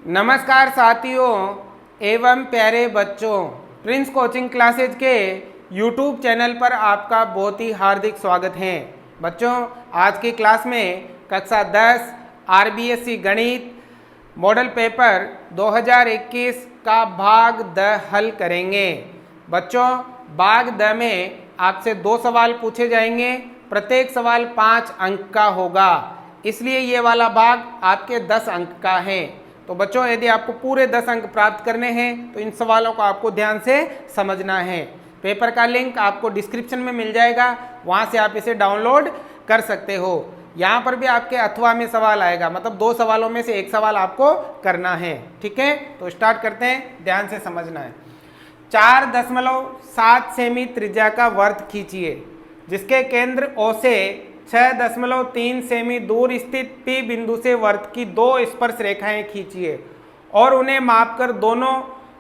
नमस्कार साथियों एवं प्यारे बच्चों, प्रिंस कोचिंग क्लासेज के YouTube चैनल पर आपका बहुत ही हार्दिक स्वागत है। बच्चों, आज की क्लास में कक्षा 10 RBSC गणित मॉडल पेपर 2021 का भाग द हल करेंगे। बच्चों, भाग द में आपसे 2 सवाल पूछे जाएंगे, प्रत्येक सवाल 5 अंक का होगा, इसलिए ये वाला भाग आपके 10 अंक का है। तो बच्चों, यदि आपको पूरे 10 अंक प्राप्त करने हैं तो इन सवालों को आपको ध्यान से समझना है। पेपर का लिंक आपको डिस्क्रिप्शन में मिल जाएगा, वहां से आप इसे डाउनलोड कर सकते हो। यहाँ पर भी आपके अथवा में सवाल आएगा, मतलब 2 सवालों में से 1 सवाल आपको करना है। ठीक है, तो स्टार्ट करते हैं, ध्यान से समझना है। 4.7 सेमी त्रिज्या का वर्त खींचिए जिसके केंद्र O से 6.3 सेमी दूर स्थित P बिंदु से वर्त की 2 स्पर्श रेखाएं खींचिए और उन्हें मापकर दोनों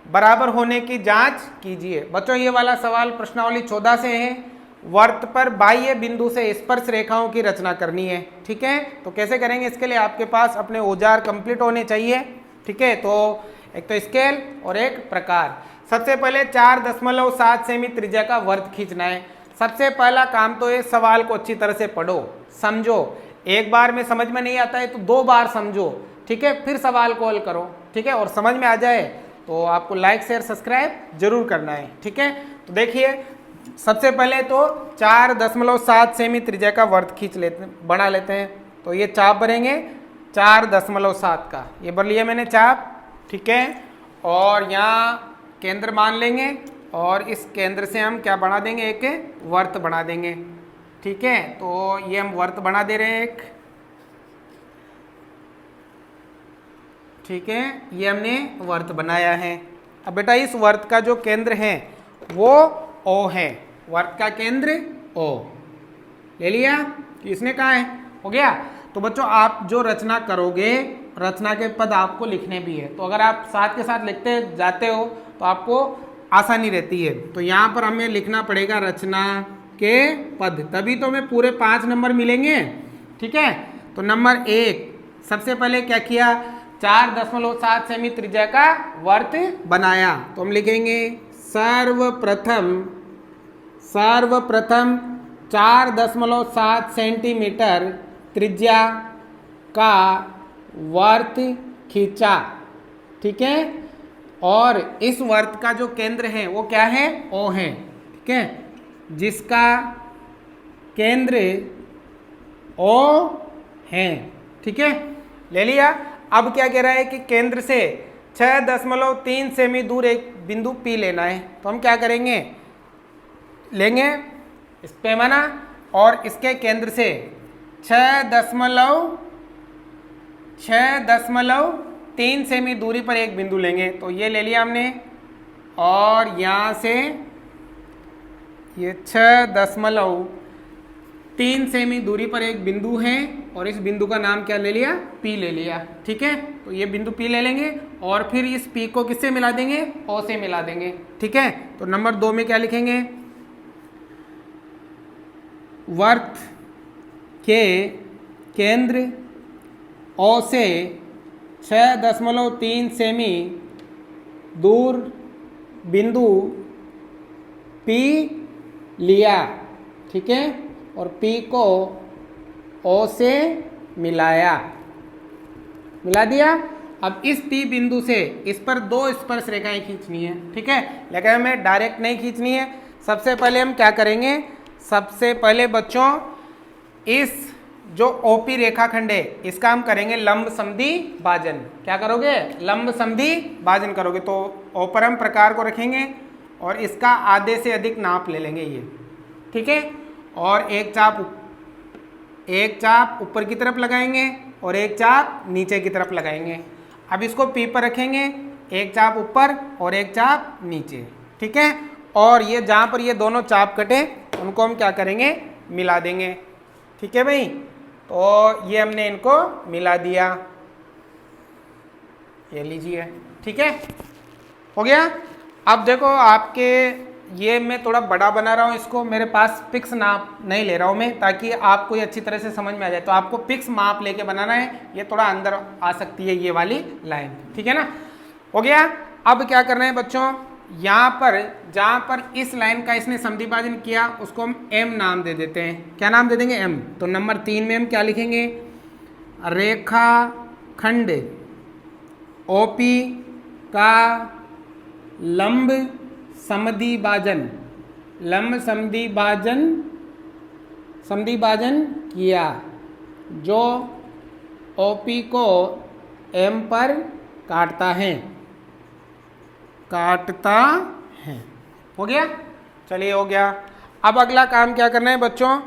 बराबर होने की जांच कीजिए। बच्चों, ये वाला सवाल प्रश्नावली 14 से है। वर्त पर बाह्य बिंदु से स्पर्श रेखाओं की रचना करनी है। ठीक है, तो कैसे करेंगे, इसके लिए आपके पास अपने औजार कंप्लीट होने चाहिए। ठीक है, तो एक तो स्केल और एक प्रकार। सबसे पहले 4.7 सेमी त्रिज्या का वर्त खींचना है। सबसे पहला काम तो ये सवाल को अच्छी तरह से पढ़ो, समझो। एक बार में समझ में नहीं आता है तो 2 बार समझो। ठीक है, फिर सवाल को हल करो। ठीक है, और समझ में आ जाए तो आपको लाइक शेयर सब्सक्राइब जरूर करना है। ठीक है, तो देखिए, सबसे पहले तो 4.7 सेमी त्रिज्या का वर्त खींच लेते बना लेते हैं। तो ये चाप भरेंगे 4.7 का, ये भर लिया मैंने चाप। ठीक है, और यहाँ केंद्र मान लेंगे और इस केंद्र से हम क्या बना देंगे, एक वर्त बना देंगे। ठीक है, तो ये हम वर्त बना दे रहे हैं एक। ठीक है, ये हमने वर्त बनाया है। अब बेटा, इस वर्त का जो केंद्र है वो O है। वर्त का केंद्र O ले लिया, इसने कहा है, हो गया। तो बच्चों, आप जो रचना करोगे, रचना के पद आपको लिखने भी है। तो अगर आप साथ के साथ लिखते जाते हो तो आपको आसानी रहती है। तो यहाँ पर हमें लिखना पड़ेगा रचना के पद, तभी तो हमें पूरे 5 नंबर मिलेंगे। ठीक है, तो नंबर 1, सबसे पहले क्या किया, 4.7 सेमी त्रिज्या का वर्त बनाया। तो हम लिखेंगे सर्वप्रथम 4.7 सेंटीमीटर त्रिज्या का वर्त खींचा। ठीक है, और इस वर्त का जो केंद्र है वो क्या है, O है। ठीक है, जिसका केंद्र O है। ठीक है, ले लिया। अब क्या कह रहा है कि केंद्र से 6.3 सेमी दूर एक बिंदु P लेना है। तो हम क्या करेंगे, लेंगे इस पैमाना और इसके केंद्र से 6.3 सेमी दूरी पर एक बिंदु लेंगे। तो ये ले लिया हमने, और यहाँ से ये 6.3 सेमी दूरी पर एक बिंदु है और इस बिंदु का नाम क्या ले लिया, P ले लिया। ठीक है, तो ये बिंदु P ले लेंगे और फिर इस P को किससे मिला देंगे, O से मिला देंगे। ठीक है, तो नंबर 2 में क्या लिखेंगे, वर्त के केंद्र O से 6.3 सेमी दूर बिंदु P लिया। ठीक है, और P को O से मिला दिया। अब इस P बिंदु से इस पर 2 स्पर्श रेखाएं खींचनी है। ठीक है, लेकिन हमें डायरेक्ट नहीं खींचनी है। सबसे पहले हम क्या करेंगे, सबसे पहले बच्चों इस जो OP रेखाखंड है इसका हम करेंगे लंब समद्वि भाजन। क्या करोगे, लंब समद्वि भाजन करोगे। तो O पर हम प्रकार को रखेंगे और इसका आधे से अधिक नाप ले लेंगे ये। ठीक है, और एक चाप ऊपर की तरफ लगाएंगे और एक चाप नीचे की तरफ लगाएंगे। अब इसको P पर रखेंगे, एक चाप ऊपर और एक चाप नीचे। ठीक है, और ये जहाँ पर ये दोनों चाप कटे उनको हम क्या करेंगे, मिला देंगे। ठीक है भाई, तो ये हमने इनको मिला दिया, ये लीजिए। ठीक है, हो गया। अब देखो, आपके ये मैं थोड़ा बड़ा बना रहा हूँ इसको, मेरे पास पिक्स नाप नहीं ले रहा हूँ मैं, ताकि आपको ये अच्छी तरह से समझ में आ जाए। तो आपको पिक्स माप लेके बनाना है, ये थोड़ा अंदर आ सकती है ये वाली लाइन, ठीक है ना। हो गया। अब क्या करना है बच्चों, यहाँ पर जहाँ पर इस लाइन का इसने समद्विभाजन किया उसको हम एम नाम दे देते हैं। क्या नाम दे देंगे? एम। तो नंबर 3 में हम क्या लिखेंगे? रेखाखंड ओपी का लंब समद्विभाजन समद्विभाजन किया, जो ओपी को एम पर काटता है। हो गया? चलिए हो गया। अब अगला काम क्या करना है बच्चों?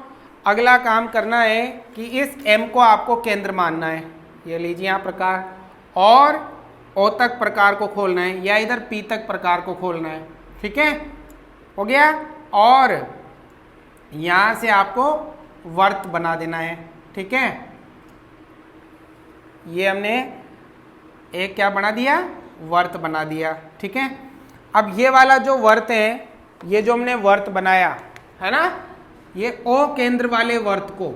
अगला काम करना है कि इस एम को आपको केंद्र मानना है। ये लीजिए यहाँ प्रकार, और ओ तक प्रकार को खोलना है, या इधर पी तक प्रकार को खोलना है, ठीक है। हो गया। और यहाँ से आपको वर्त बना देना है, ठीक है। ये हमने एक क्या बना दिया? वर्त बना दिया, ठीक है। अब ये वाला जो वर्त है, ये जो हमने वर्त बनाया है ना, ये ओ केंद्र वाले वर्त को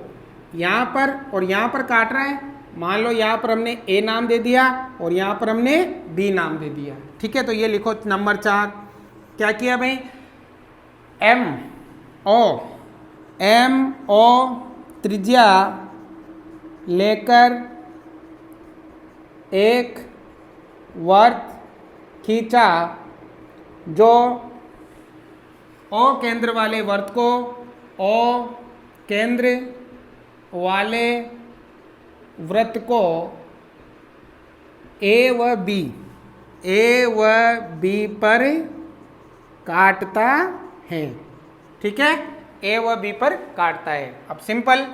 यहाँ पर और यहाँ पर काट रहा है। मान लो यहाँ पर हमने ए नाम दे दिया और यहाँ पर हमने बी नाम दे दिया, ठीक है। तो ये लिखो नंबर 4। क्या किया भाई? एम ओ त्रिज्या लेकर एक वर्त खींचा, जो ओ केंद्र वाले वर्त को ओ केंद्र वाले वृत्त को ए व बी पर काटता है, ठीक है। ए व बी पर काटता है। अब सिंपल,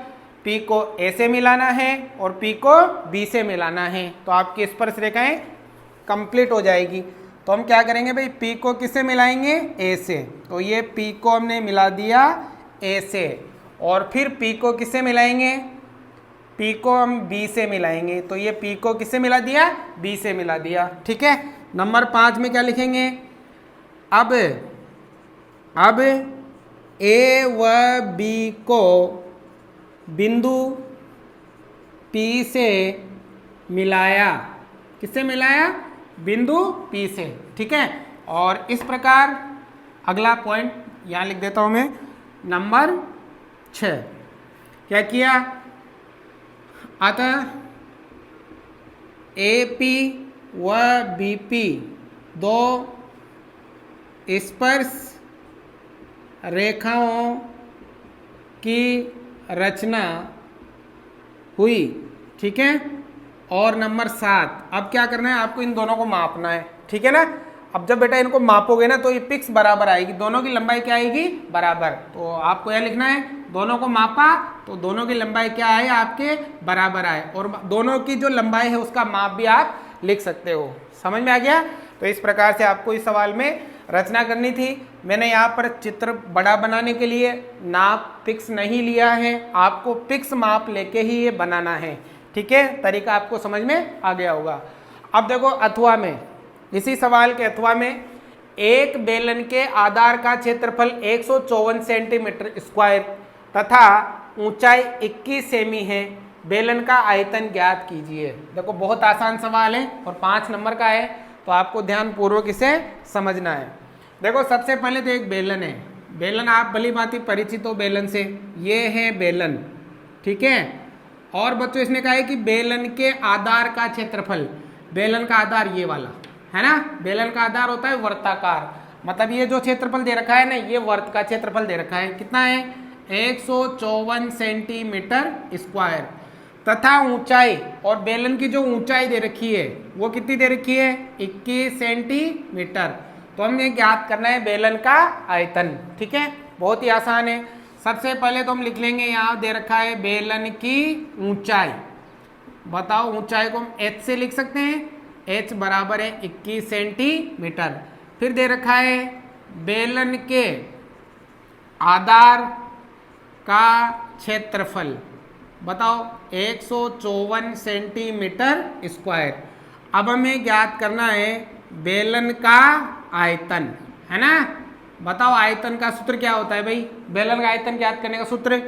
पी को ए से मिलाना है और पी को बी से मिलाना है, तो आपकी स्पर्श रेखाएं कंप्लीट हो जाएगी। तो हम क्या करेंगे भाई? पी को किससे मिलाएंगे? ए से। तो ये पी को हमने मिला दिया ए से, और फिर पी को किससे मिलाएंगे? पी को हम बी से मिलाएंगे। तो ये पी को किससे मिला दिया? बी से मिला दिया, ठीक है। नंबर 5 में क्या लिखेंगे? अब ए व बी को बिंदु पी से मिलाया। किससे मिलाया? बिंदु पी से, ठीक है। और इस प्रकार अगला पॉइंट यहाँ लिख देता हूँ मैं, नंबर 6। क्या किया? अतः ए पी व बी पी दो स्पर्श रेखाओं की रचना हुई, ठीक है। और नंबर 7, अब क्या करना है? आपको इन दोनों को मापना है, ठीक है ना। अब जब बेटा इनको मापोगे ना, तो ये पिक्स बराबर आएगी, दोनों की लंबाई क्या आएगी? बराबर। तो आपको यह लिखना है, दोनों को मापा तो दोनों की लंबाई क्या आए? आपके बराबर आए। और दोनों की जो लंबाई है उसका माप भी आप लिख सकते हो। समझ में आ गया? तो इस प्रकार से आपको इस सवाल में रचना करनी थी। मैंने यहाँ पर चित्र बड़ा बनाने के लिए नाप पिक्स नहीं लिया है, आपको पिक्स माप लेके ही ये बनाना है, ठीक है। तरीका आपको समझ में आ गया होगा। अब देखो अथवा में, इसी सवाल के अथवा में, एक बेलन के आधार का क्षेत्रफल 154 सेंटीमीटर स्क्वायर तथा ऊंचाई 21 सेमी है, बेलन का आयतन ज्ञात कीजिए। देखो बहुत आसान सवाल है और 5 नंबर का है, तो आपको ध्यान पूर्वक इसे समझना है। देखो सबसे पहले तो एक बेलन है, बेलन आप भली भांति परिचित हो बेलन से, ये है बेलन, ठीक है। और बच्चों इसने कहा है कि बेलन के आधार का क्षेत्रफल, बेलन का आधार ये वाला है ना, बेलन का आधार होता है वर्ताकार, मतलब ये जो क्षेत्रफल दे रखा है ना, ये वर्त का क्षेत्रफल दे रखा है। कितना है? 154 सेंटीमीटर स्क्वायर तथा ऊंचाई, और बेलन की जो ऊंचाई दे रखी है वो कितनी दे रखी है? 21 सेंटीमीटर। तो हमें ज्ञात करना है बेलन का आयतन, ठीक है। बहुत ही आसान है। सबसे पहले तो हम लिख लेंगे, यहाँ दे रखा है बेलन की ऊंचाई। बताओ ऊंचाई को हम h से लिख सकते हैं, h बराबर है 21 सेंटीमीटर। फिर दे रखा है बेलन के आधार का क्षेत्रफल, बताओ 154 सेंटीमीटर स्क्वायर। अब हमें ज्ञात करना है बेलन का आयतन, है ना। बताओ आयतन का सूत्र क्या होता है भाई? बेलन का आयतन ज्ञात करने का सूत्र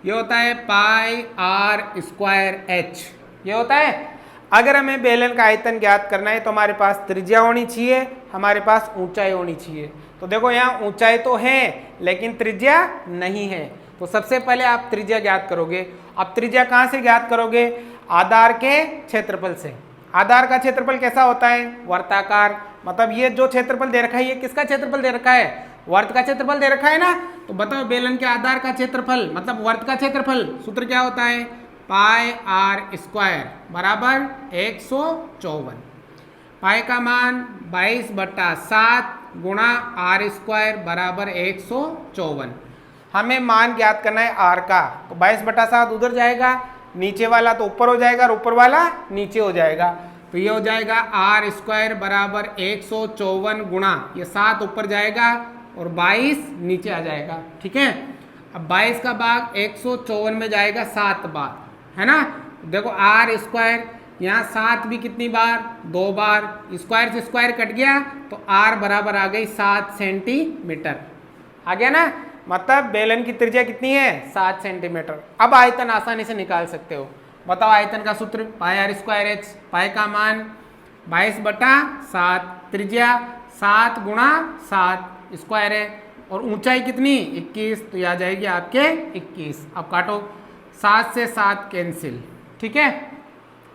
ये होता है पाई आर स्क्वायर एच, ये होता है। अगर हमें बेलन का आयतन ज्ञात करना है तो हमारे पास त्रिज्या होनी चाहिए, हमारे पास ऊंचाई होनी चाहिए। तो देखो यहाँ ऊंचाई तो है लेकिन त्रिज्या नहीं है, तो सबसे पहले आप त्रिज्या ज्ञात करोगे। अब त्रिज्या कहाँ से ज्ञात करोगे? आधार के क्षेत्रफल से। आधार का क्षेत्रफल कैसा होता है? वर्ताकार। मतलब ये जो क्षेत्रफल दे रखा है ये किसका क्षेत्रफल दे रखा है? वर्त का क्षेत्रफल दे रखा है ना। तो बताओ बेलन के आधार का क्षेत्रफल मतलब वर्त का क्षेत्रफल सूत्र क्या होता है? पाई आर स्क्वायर बराबर 154। पाई का मान 22/7 गुणा आर स्क्वायर बराबर 154। हमें मान ज्ञात करना है आर का, तो 22/7 उधर जाएगा, नीचे वाला तो ऊपर हो जाएगा और ऊपर वाला नीचे हो जाएगा। तो ये हो जाएगा आर स्क्वायर बराबर 154 गुणा ये 7 ऊपर जाएगा और 22 नीचे आ जाएगा। ठीक है, अब 22 का भाग 154 में जाएगा 7 बार, है ना। देखो आर स्क्वायर यहाँ 7 भी कितनी बार? 2 बार। स्क्वायर से स्क्वायर कट गया तो आर बराबर आ गई 7 सेंटीमीटर। आ गया ना। मतलब बेलन की त्रिज्या कितनी है? 7 सेंटीमीटर। अब आयतन आसानी से निकाल सकते हो। बताओ आयतन का सूत्र पाई आर स्क्वायर एच। पाई का मान 22/7, त्रिज्या 7 गुणा 7 स्क्वायर है, और ऊंचाई कितनी? 21, तो यह आ जाएगी आपके 21। अब काटो, 7 से 7 कैंसिल। ठीक है,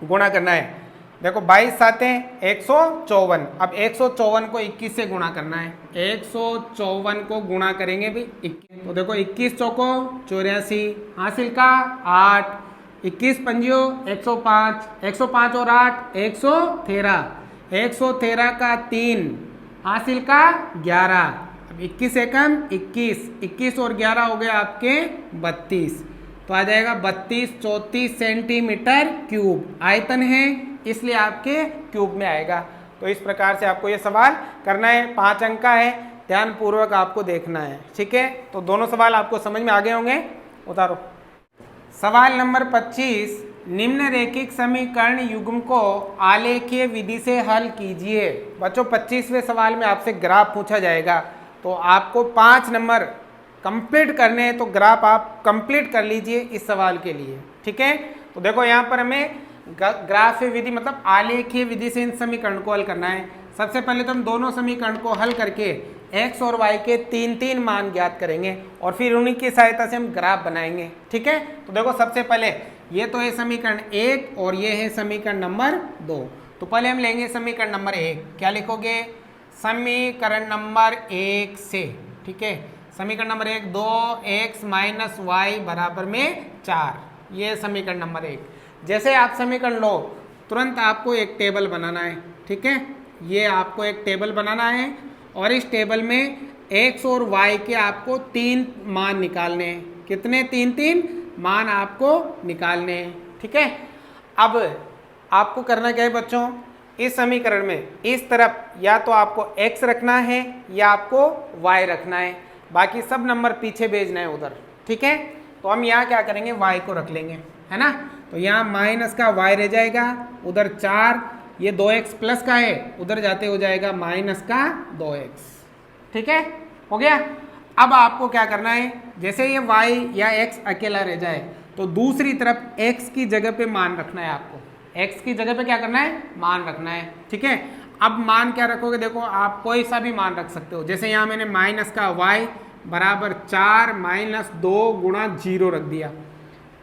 गुणा करना है। देखो 22 7 154। अब 154 को 21 से गुणा करना है। 154 को गुणा करेंगे भी 21, तो देखो 21 चौको 84, हासिल का 8, 21 पंजियो 105, 105 और 8 113, 113 का 3, हासिल का 11। अब 21 एकम 21, 21 और 11 हो गए आपके 32, तो आ जाएगा 32-34 सेंटीमीटर क्यूब। आयतन है इसलिए आपके क्यूब में आएगा। तो इस प्रकार से आपको ये सवाल करना है। 5 अंक का है, ध्यान पूर्वक आपको देखना है। ठीक है, तो दोनों सवाल आपको समझ में आ गए होंगे। उतारो। सवाल नंबर 25, निम्नरेखिक समीकरण युग्म को आलेखीय विधि से हल कीजिए। बच्चों 25वें सवाल में आपसे ग्राफ पूछा जाएगा, तो आपको 5 नंबर कंप्लीट करने हैं, तो ग्राफ आप कंप्लीट कर लीजिए इस सवाल के लिए। ठीक है, तो देखो यहाँ पर हमें ग्राफ विधि मतलब आलेखीय विधि से इन समीकरण को हल करना है। सबसे पहले तो हम दोनों समीकरण को हल करके x और y के 3-3 मान ज्ञात करेंगे और फिर उन्हीं की सहायता से हम ग्राफ बनाएंगे। ठीक है, तो देखो सबसे पहले ये तो है समीकरण 1 और ये है समीकरण नंबर 2। तो पहले हम लेंगे समीकरण नंबर 1। क्या लिखोगे? समीकरण नंबर 1 से। ठीक है, समीकरण नंबर 1 2x - y बराबर में 4, ये समीकरण नंबर 1। जैसे आप समीकरण लो तुरंत आपको एक टेबल बनाना है। ठीक है, ये आपको एक टेबल बनाना है और इस टेबल में x और y के आपको 3 मान निकालने हैं। कितने? 3-3 मान आपको निकालने हैं। ठीक है, अब आपको करना क्या है बच्चों? इस समीकरण में इस तरफ या तो आपको x रखना है या आपको y रखना है, बाकी सब नंबर पीछे भेजना है उधर। ठीक है, तो हम यहाँ क्या करेंगे? y को रख लेंगे, है ना। तो यहाँ माइनस का y रह जाएगा, उधर 4, ये 2x प्लस का है, उधर जाते हो जाएगा माइनस का 2x। ठीक है, हो गया। अब आपको क्या करना है? जैसे ये y या x अकेला रह जाए तो दूसरी तरफ x की जगह पे मान रखना है। आपको x की जगह पे क्या करना है? मान रखना है। ठीक है, अब मान क्या रखोगे? देखो आप कोई सा भी मान रख सकते हो। जैसे यहाँ मैंने माइनस का y बराबर 4 - 2 गुणा 0 रख दिया।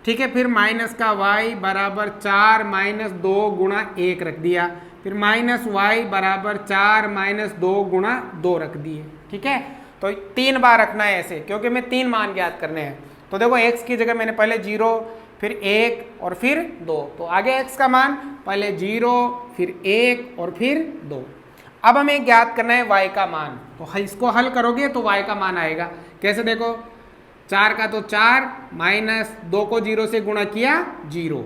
ठीक है, फिर माइनस का y बराबर 4 - 2 गुणा 1 रख दिया। फिर माइनस y बराबर 4 - 2 गुणा 2 रख दिए। ठीक है, तो 3 बार रखना है ऐसे, क्योंकि मैं 3 मान ज्ञात करने हैं। तो देखो x की जगह मैंने पहले 0, फिर 1 और फिर 2। तो आगे x का मान पहले 0, फिर 1 और फिर 2। अब हमें ज्ञात करना है y का मान। तो इसको हल करोगे तो y का मान आएगा। कैसे? देखो 4 का तो 4 माइनस 2 को 0 से गुणा किया 0।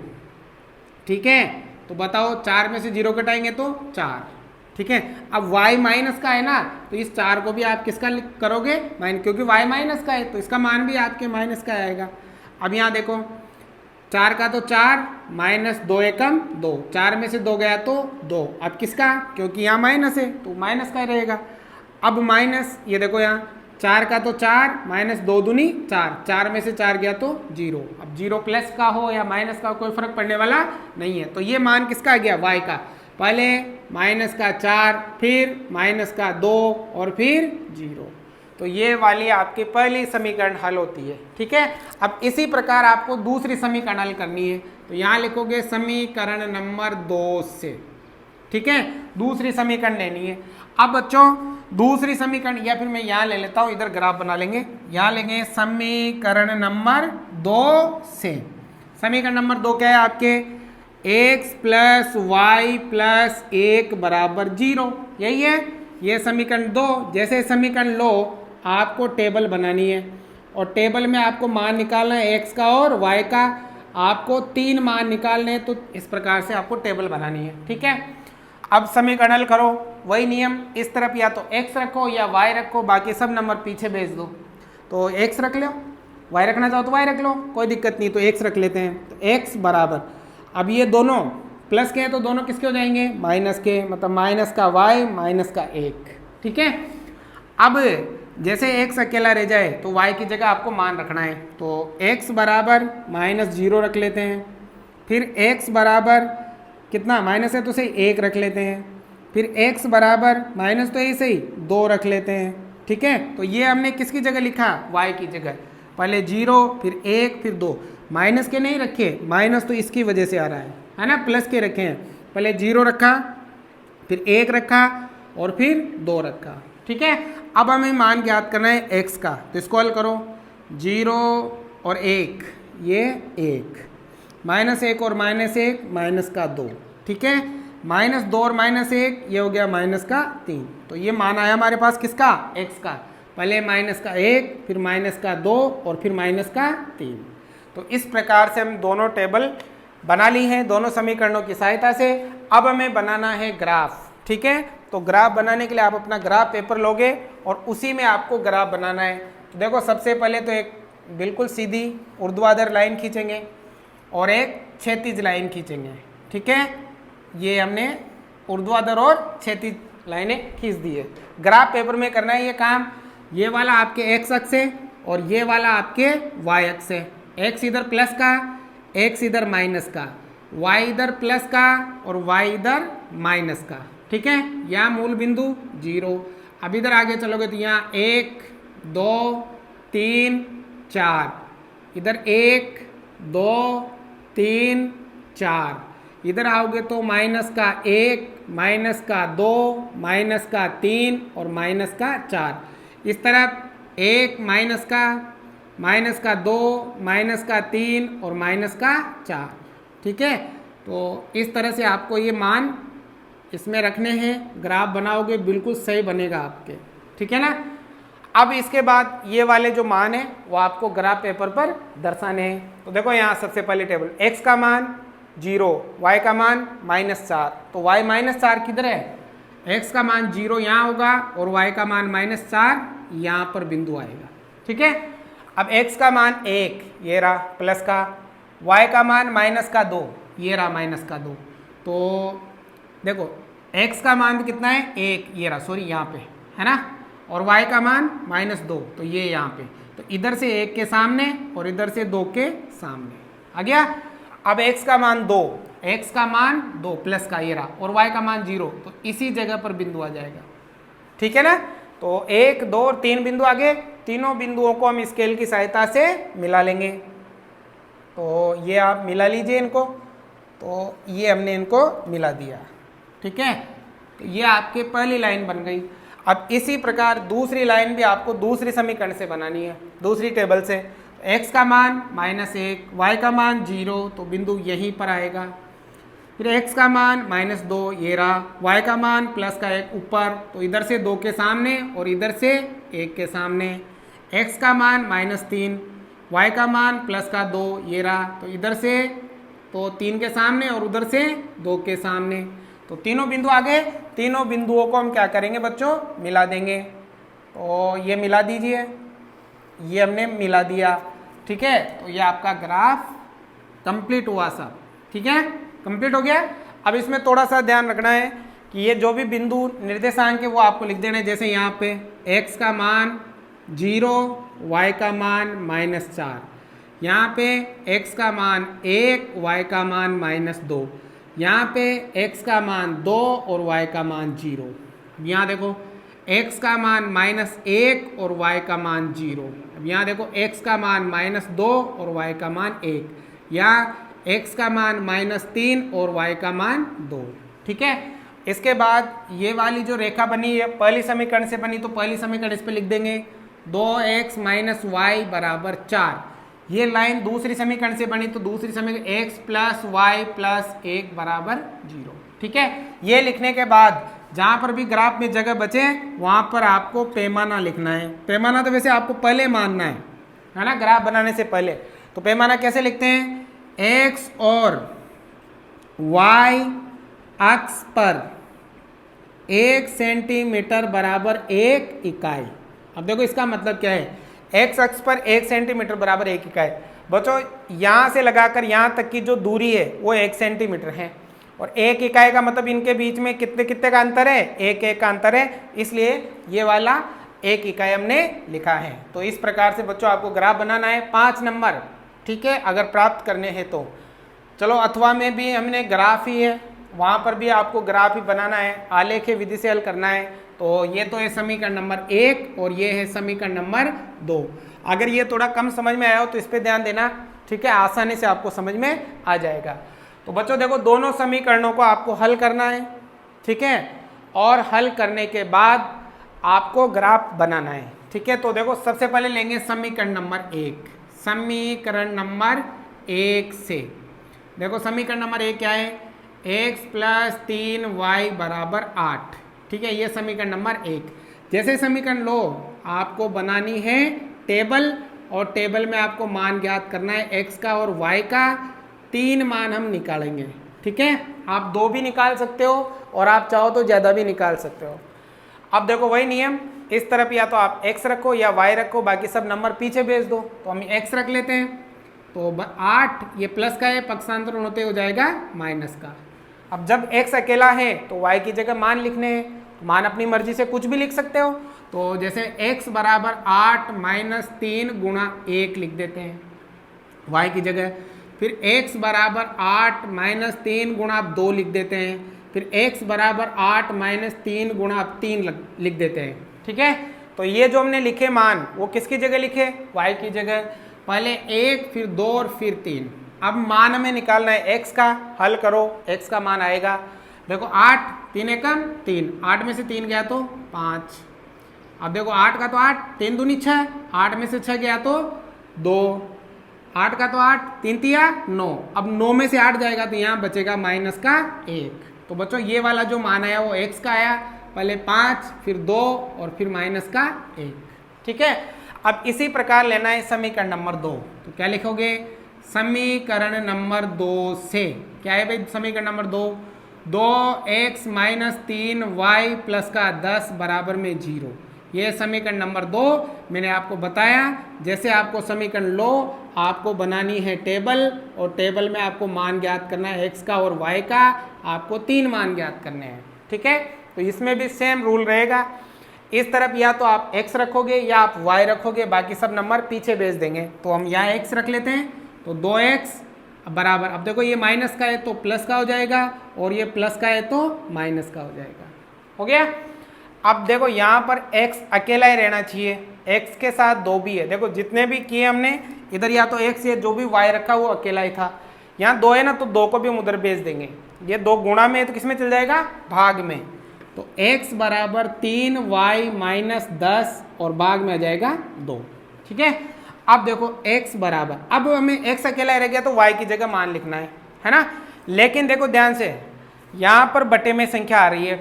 ठीक है, तो बताओ 4 में से 0 घटाएंगे तो 4। ठीक है, अब y माइनस का है ना, तो इस 4 को भी आप किसका करोगे? क्योंकि y माइनस का है तो इसका मान भी आपके माइनस का आएगा। अब यहाँ देखो 4 का तो 4 माइनस 2 एकम 2, 4 में से 2 गया तो 2। अब किसका? क्योंकि यहाँ माइनस है तो माइनस का रहेगा। अब माइनस ये देखो यहाँ 4 का तो 4 माइनस 2 दूनी 4, 4 में से 4 गया तो 0। अब 0 प्लस का हो या माइनस का कोई फर्क पड़ने वाला नहीं है। तो ये मान किसका आ गया, y का। पहले माइनस का 4, फिर माइनस का 2 और फिर 0। तो ये वाली आपकी पहली समीकरण हल होती है। ठीक है, अब इसी प्रकार आपको दूसरी समीकरण हल करनी है। तो यहाँ लिखोगे समीकरण नंबर 2 से। ठीक है, दूसरी समीकरण लेनी है। अब बच्चों दूसरी समीकरण, या फिर मैं यहाँ ले लेता हूँ, इधर ग्राफ बना लेंगे। यहाँ लेंगे समीकरण नंबर 2 से। समीकरण नंबर 2 क्या है आपके, x प्लस वाई प्लस 1 बराबर 0। यही है ये समीकरण 2। जैसे समीकरण लो आपको टेबल बनानी है, और टेबल में आपको मान निकालना है x का और y का। आपको 3 मान निकालने हैं, तो इस प्रकार से आपको टेबल बनानी है। ठीक है, अब समीकरण हल करो। वही नियम, इस तरफ या तो x रखो या y रखो, बाकी सब नंबर पीछे भेज दो। तो x रख लो, y रखना चाहो तो y रख लो, कोई दिक्कत नहीं। तो x रख लेते हैं। तो x बराबर, अब ये दोनों प्लस के हैं तो दोनों किसके हो जाएंगे, माइनस के, मतलब माइनस का y माइनस का 1। ठीक है, अब जैसे x अकेला रह जाए तो y की जगह आपको मान रखना है। तो x बराबर माइनस 0 रख लेते हैं। फिर x बराबर कितना, माइनस है तो सही 1 रख लेते हैं। फिर x बराबर माइनस तो यही सही 2 रख लेते हैं। ठीक है, तो ये हमने किसकी जगह लिखा, y की जगह। पहले 0 फिर 1 फिर 2, माइनस के नहीं रखे, माइनस तो इसकी वजह से आ रहा है ना, प्लस के रखे हैं। पहले 0 रखा, फिर 1 रखा और फिर 2 रखा। ठीक है, अब हमें मान ज्ञात करना है x का। तो इसको हल करो, 0 और 1 ये 1, माइनस 1 और माइनस 1 माइनस का 2। ठीक है, माइनस 2 और माइनस 1 ये हो गया माइनस का 3। तो ये मान आया हमारे पास किसका, x का। पहले माइनस का 1 फिर माइनस का 2 और फिर माइनस का 3। तो इस प्रकार से हम दोनों टेबल बना ली हैं दोनों समीकरणों की सहायता से। अब हमें बनाना है ग्राफ। ठीक है, तो ग्राफ बनाने के लिए आप अपना ग्राफ पेपर लोगे और उसी में आपको ग्राफ बनाना है। तो देखो सबसे पहले तो एक बिल्कुल सीधी ऊर्ध्वाधर लाइन खींचेंगे और एक क्षैतिज लाइन खींचेंगे। ठीक है, ये हमने ऊर्ध्वाधर और क्षैतिज लाइनें खींच दी है। ग्राफ पेपर में करना है ये काम। ये वाला आपके x अक्ष है और ये वाला आपके y अक्ष है। x इधर प्लस का, x इधर माइनस का, y इधर प्लस का और y इधर माइनस का। ठीक है, यहाँ मूल बिंदु 0। अब इधर आगे चलोगे तो यहाँ 1 2 3 4, इधर 1 2 3 4, इधर आओगे तो माइनस का 1 माइनस का 2 माइनस का 3 और माइनस का 4। इस तरफ 1 माइनस का 2 माइनस का 3 और माइनस का 4। ठीक है, तो इस तरह से आपको ये मान इसमें रखने हैं। ग्राफ बनाओगे बिल्कुल सही बनेगा आपके। ठीक है ना। अब इसके बाद ये वाले जो मान है वो आपको ग्राफ पेपर पर दर्शाने हैं। तो देखो यहाँ सबसे पहले टेबल, x का मान 0, y का मान -4। तो y -4 किधर है, x का मान 0 यहाँ होगा और y का मान -4 यहाँ पर बिंदु आएगा। ठीक है, अब x का मान 1 ये रहा प्लस का, y का मान -2 ये रहा -2। तो देखो x का मान कितना है 1 ये रहा, सॉरी यहाँ पे है ना, और y का मान -2 तो ये यहाँ पे। तो इधर से 1 के सामने और इधर से 2 के सामने आ गया। अब x का मान 2, x का मान 2 प्लस का ये रहा और y का मान 0, तो इसी जगह पर बिंदु आ जाएगा। ठीक है ना। तो 1 2 और 3 बिंदु आ गए। तीनों बिंदुओं को हम स्केल की सहायता से मिला लेंगे। तो ये आप मिला लीजिए इनको। तो ये हमने इनको मिला दिया। ठीक है, तो ये आपकी पहली लाइन बन गई। अब इसी प्रकार दूसरी लाइन भी आपको दूसरी समीकरण से बनानी है, दूसरी टेबल से। x का मान -1, y का मान 0 तो बिंदु यहीं पर आएगा। फिर x का मान -2 ये रहा, y का मान +1 ऊपर, तो इधर से 2 के सामने और इधर से 1 के सामने। x का मान -3, y का मान +2 ये रहा, तो इधर से तो 3 के सामने और उधर से 2 के सामने। तो तीनों बिंदु आ गए। तीनों बिंदुओं को हम क्या करेंगे बच्चों, मिला देंगे। तो ये मिला दीजिए, ये हमने मिला दिया। ठीक है, तो ये आपका ग्राफ कंप्लीट हुआ सब। ठीक है, कंप्लीट हो गया। अब इसमें थोड़ा सा ध्यान रखना है कि ये जो भी बिंदु निर्देशांक है वो आपको लिख देना है। जैसे यहाँ पे x का मान 0, y का मान -4, यहाँ पे x का मान 1, y का मान -2, यहाँ पे x का मान 2 और y का मान 0। अब यहाँ देखो x का मान -1 और y का मान 0। अब यहाँ देखो x का मान -2 और y का मान 1, यहाँ x का मान -3 और y का मान 2। ठीक है, इसके बाद ये वाली जो रेखा बनी है पहली समीकरण से बनी, तो पहली समीकरण इस पे लिख देंगे 2x - y बराबर 4। ये लाइन दूसरी समीकरण से बनी, तो दूसरी समीकरण x + y + 1 बराबर 0। ठीक है, ये लिखने के बाद जहाँ पर भी ग्राफ में जगह बचे वहाँ पर आपको पैमाना लिखना है। पैमाना तो वैसे आपको पहले मानना है ना, ग्राफ बनाने से पहले। तो पैमाना कैसे लिखते हैं, x और y अक्ष पर 1 सेंटीमीटर बराबर 1 इकाई। अब देखो इसका मतलब क्या है, x अक्ष पर 1 सेंटीमीटर बराबर 1 इकाई। बच्चों यहाँ से लगाकर यहाँ तक की जो दूरी है वो 1 सेंटीमीटर है, और 1 इकाई का मतलब इनके बीच में कितने कितने का अंतर है, 1 का अंतर है, इसलिए ये वाला 1 इकाई हमने लिखा है। तो इस प्रकार से बच्चों आपको ग्राफ बनाना है 5 नंबर। ठीक है, अगर प्राप्त करने हैं तो चलो, अथवा में भी हमने ग्राफ ही है, वहाँ पर भी आपको ग्राफ ही बनाना है, आलेखीय विधि से हल करना है। तो ये तो है समीकरण नंबर 1 और ये है समीकरण नंबर 2। अगर ये थोड़ा कम समझ में आया हो तो इस पर ध्यान देना। ठीक है, आसानी से आपको समझ में आ जाएगा। तो बच्चों देखो दोनों समीकरणों को आपको हल करना है। ठीक है, और हल करने के बाद आपको ग्राफ बनाना है। ठीक है, तो देखो सबसे पहले लेंगे समीकरण नंबर 1। समीकरण नंबर 1 से देखो समीकरण नंबर 1 क्या है, x + 3y बराबर 8। ठीक है, ये समीकरण नंबर 1। जैसे समीकरण लो आपको बनानी है टेबल, और टेबल में आपको मान ज्ञात करना है x का और y का। 3 मान हम निकालेंगे। ठीक है, आप 2 भी निकाल सकते हो और आप चाहो तो ज़्यादा भी निकाल सकते हो। अब देखो वही नियम, इस तरफ या तो आप x रखो या y रखो, बाकी सब नंबर पीछे भेज दो। तो हम x रख लेते हैं, तो 8 ये प्लस का है, पक्षांतरण होते हो जाएगा माइनस का। अब जब x अकेला है तो y की जगह मान लिखने हैं, मान अपनी मर्जी से कुछ भी लिख सकते हो। तो जैसे x बराबर 8 - 3 गुणा 1 लिख देते हैं y की जगह, फिर x बराबर 8 - 3 गुणा 2 लिख देते हैं, फिर x बराबर 8 - 3 गुणा 3 लिख देते हैं। ठीक है, तो ये जो हमने लिखे मान वो किसकी जगह लिखे, y की जगह। पहले 1 फिर 2 और फिर 3। अब मान हमें निकालना है x का, हल करो, x का मान आएगा देखो 8, 3 एकम 3, 8 में से 3 गया तो 5। अब देखो 8 का तो 8, 3 दूनी 6, 8 में से 6 गया तो 2, 8 का तो 8, 3 तिया 9। अब 9 में से 8 जाएगा तो यहाँ बचेगा माइनस का 1। तो बच्चों ये वाला जो मान आया वो x का आया, पहले 5 फिर 2 और फिर माइनस का 1। ठीक है, अब इसी प्रकार लेना है समीकरण नंबर 2। तो क्या लिखोगे, समीकरण नंबर 2 से क्या है भाई, समीकरण नंबर 2x - 3y + का 10 बराबर में 0। ये समीकरण नंबर 2 मैंने आपको बताया। जैसे आपको समीकरण लो आपको बनानी है टेबल, और टेबल में आपको मान ज्ञात करना है x का और y का, आपको 3 मान ज्ञात करने हैं। ठीक है, तो इसमें भी सेम रूल रहेगा। इस तरफ या तो आप x रखोगे या आप y रखोगे, बाकी सब नंबर पीछे भेज देंगे। तो हम यहाँ x रख लेते हैं, तो 2x बराबर, अब देखो ये माइनस का है तो प्लस का हो जाएगा, और ये प्लस का है तो माइनस का हो जाएगा। हो गया। अब देखो यहाँ पर x अकेला ही रहना चाहिए, x के साथ 2 भी है। देखो जितने भी किए हमने इधर या तो x है, जो भी y रखा वो अकेला ही था। यहाँ 2 है ना, तो 2 को भी हम उधर भेज देंगे। ये 2 गुणा में है तो किस में चल जाएगा, भाग में। तो x बराबर 3y - 10 और भाग में आ जाएगा 2। ठीक है, अब देखो x बराबर, अब हमें x अकेला रह गया तो y की जगह मान लिखना है ना। लेकिन देखो ध्यान से, यहाँ पर बटे में संख्या आ रही है,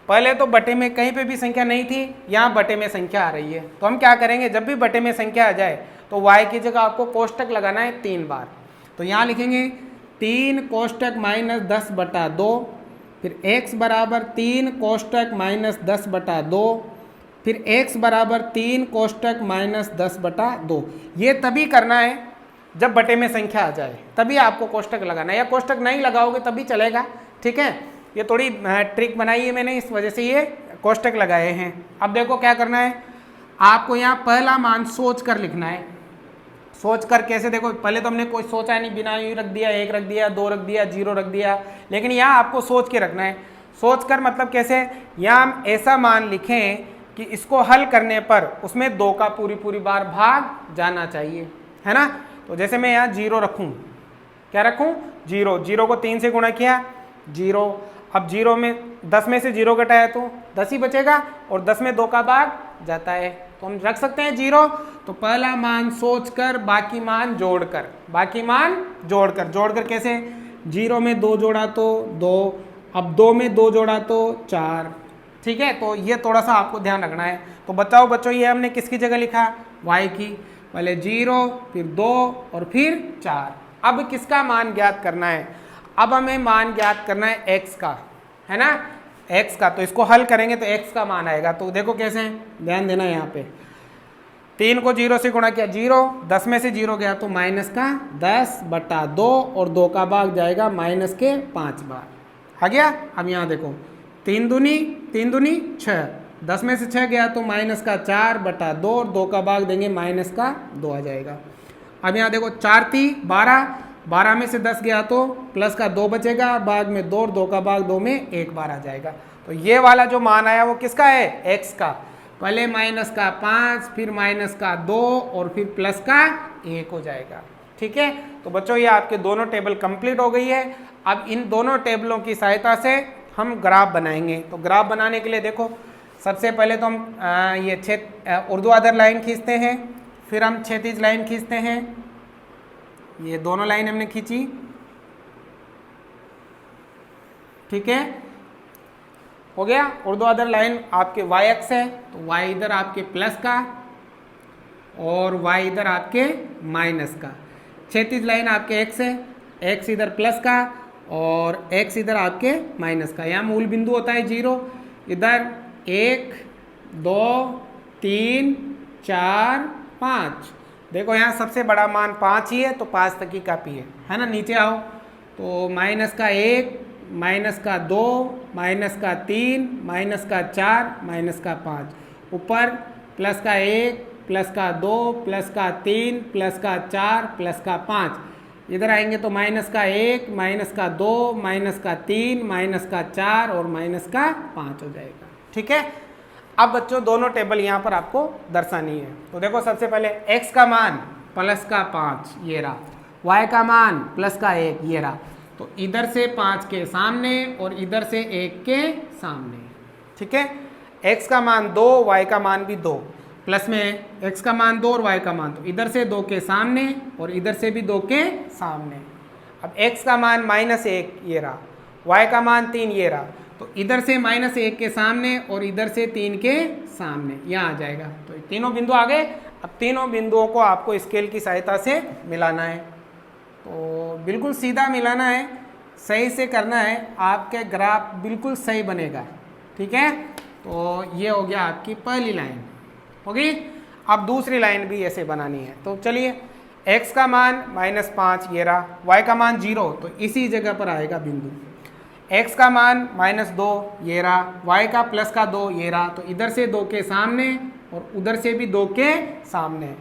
पहले तो बटे में कहीं पे भी संख्या नहीं थी, यहाँ बटे में संख्या आ रही है। तो हम क्या करेंगे, जब भी बटे में संख्या आ जाए तो y की जगह आपको कोष्टक लगाना है 3 बार। तो यहाँ लिखेंगे 3 कोष्टक -10 बटा 2, फिर x बराबर 3 कोष्टक -10 बटा 2, फिर x बराबर 3 कोष्टक -10 बटा 2। ये तभी करना है जब बटे में संख्या आ जाए, तभी आपको कोष्टक लगाना है, या कोष्टक नहीं लगाओगे तभी चलेगा। ठीक है, ये थोड़ी ट्रिक बनाई है मैंने, इस वजह से ये कोष्टक लगाए हैं। अब देखो क्या करना है, आपको यहाँ पहला मान सोच कर लिखना है। सोच कर कैसे, देखो पहले तो हमने कोई सोचा नहीं, बिना यू रख दिया, 1 रख दिया, 2 रख दिया, 0 रख दिया, लेकिन यहाँ आपको सोच के रखना है। सोच कर मतलब कैसे, यहाँ हम ऐसा मान लिखें कि इसको हल करने पर उसमें 2 का पूरी बार भाग जाना चाहिए, है ना। तो जैसे मैं यहाँ 0 रखूँ, क्या रखूँ, 0, 0 को 3 से गुणा किया 0, अब 0 में 10 में से 0 घटाया तो 10 ही बचेगा, और 10 में 2 का भाग जाता है, तो हम रख सकते हैं 0। तो पहला मान सोचकर बाकी मान जोड़कर, बाकी मान जोड़कर कैसे, 0 में 2 जोड़ा तो 2, अब 2 में 2 जोड़ा तो 4, ठीक है। तो ये थोड़ा सा आपको ध्यान रखना है। तो बताओ बच्चों, ये हमने किसकी जगह लिखा, y की, पहले 0 फिर 2 और फिर 4। अब किसका मान ज्ञात करना है, अब हमें मान ज्ञात करना है x का, है ना, x का। तो इसको हल करेंगे तो x का मान आएगा। तो देखो कैसे, ध्यान देना यहाँ पे, 3 को 0 से गुणा किया 0, 10 में से 0 गया तो -10/2 और 2 का भाग जाएगा -5 बार, आ गया। अब यहाँ देखो 3 दूनी 6, 10 में से 6 गया तो -4/2 और 2 का भाग देंगे -2 आ जाएगा। अब यहाँ देखो 4 थी 12, 12 में से 10 गया तो +2 बचेगा, भाग में 2 और 2 का भाग 2 में 1 बार आ जाएगा। तो ये वाला जो मान आया वो किसका है, x का, पहले -5 फिर -2 और फिर +1 हो जाएगा, ठीक है। तो बच्चों ये आपके दोनों टेबल कंप्लीट हो गई है। अब इन दोनों टेबलों की सहायता से हम ग्राफ बनाएंगे। तो ग्राफ बनाने के लिए देखो, सबसे पहले तो हम ये ऊर्ध्वाधर लाइन खींचते हैं, फिर हम क्षैतिज लाइन खींचते हैं। ये दोनों लाइन हमने खींची, ठीक है, हो गया। ऊर्ध्वाधर लाइन आपके y अक्ष है, तो y इधर आपके प्लस का और y इधर आपके माइनस का। क्षैतिज लाइन आपके x है, x इधर प्लस का और x इधर आपके माइनस का। यहाँ मूल बिंदु होता है 0, इधर 1 2 3 4 5। देखो यहाँ सबसे बड़ा मान 5 ही है, तो 5 तक की कापी है ना। नीचे आओ तो -1 -2 -3 -4 -5, ऊपर +1 +2 +3 +4 +5, इधर आएंगे तो -1 -2 -3 -4 और -5 हो जाएगा, ठीक है। अब बच्चों दोनों टेबल यहाँ पर आपको दर्शानी है। तो देखो सबसे पहले x का मान +5 ये रहा, y का मान +1 ये रहा। तो इधर से 5 के सामने और इधर से 1 के सामने, ठीक है। x का मान 2, y का मान भी 2, प्लस में x का मान 2 और y का मान, तो इधर से 2 के सामने और इधर से भी 2 के सामने। अब x का मान -1 ये रहा, y का मान 3 ये रहा, तो इधर से -1 के सामने और इधर से 3 के सामने, यहाँ आ जाएगा। तो तीनों बिंदु आ गए। अब तीनों बिंदुओं को आपको स्केल की सहायता से मिलाना है। तो बिल्कुल सीधा मिलाना है, सही से करना है, आपके ग्राफ बिल्कुल सही बनेगा, ठीक है। तो ये हो गया आपकी पहली लाइन होगी। अब दूसरी लाइन भी ऐसे बनानी है। तो चलिए, x का मान -5 ये रहा, y का मान 0, तो इसी जगह पर आएगा बिंदु। x का मान -2 ये रहा, y का +2 ये रहा, तो इधर से 2 के सामने और उधर से भी 2 के सामने।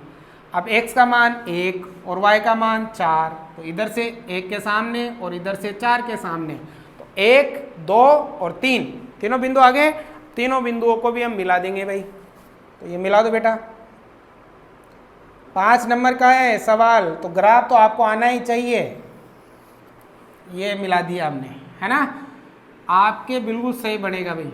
अब x का मान 1 और y का मान 4, तो इधर से 1 के सामने और इधर से 4 के सामने। तो 1 2 और 3 तीनों बिंदु आ गए। तीनों बिंदुओं को भी हम मिला देंगे भाई। तो ये मिला दो बेटा। 5 नंबर का है सवाल, तो ग्राफ तो आपको आना ही चाहिए। ये मिला दिया हमने, है ना, आपके बिल्कुल सही बनेगा भाई।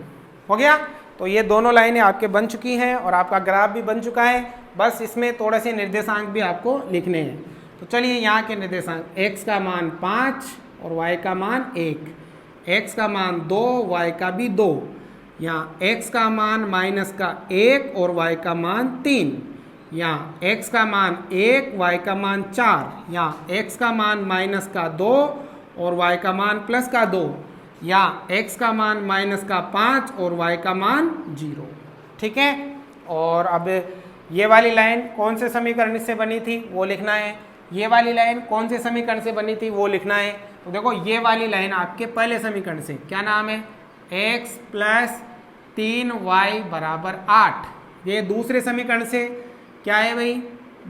हो गया। तो ये दोनों लाइनें आपके बन चुकी हैं और आपका ग्राफ भी बन चुका है। बस इसमें थोड़े से निर्देशांक भी आपको लिखने हैं। तो चलिए यहाँ के निर्देशांक, x का मान 5 और y का मान 1, x का मान 2, y का भी 2, यहाँ x का मान -1 और y का मान 3, यहाँ x का मान 1, y का मान 4, यहाँ x का मान -2 और y का मान +2, यहाँ x का मान -5 और y का मान 0, ठीक है। और अब ये वाली लाइन कौन से समीकरण से बनी थी वो लिखना है, ये वाली लाइन कौन से समीकरण से बनी थी वो लिखना है। तो देखो ये वाली लाइन आपके पहले समीकरण से, क्या नाम है, x + 3y = 8, ये दूसरे समीकरण से क्या है भाई,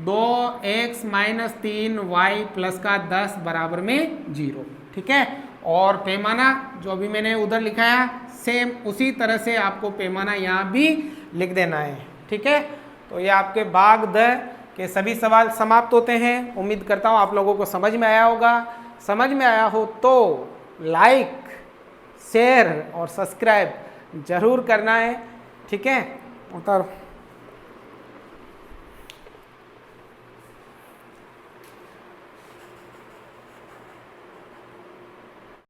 2x माइनस 3y प्लस का 10 बराबर में 0। ठीक है, और पैमाना जो अभी मैंने उधर लिखा है सेम उसी तरह से आपको पैमाना यहाँ भी लिख देना है। ठीक है, तो ये आपके भाग द के सभी सवाल समाप्त होते हैं। उम्मीद करता हूँ आप लोगों को समझ में आया होगा। समझ में आया हो तो लाइक, शेयर और सब्सक्राइब जरूर करना है। ठीक है, उतर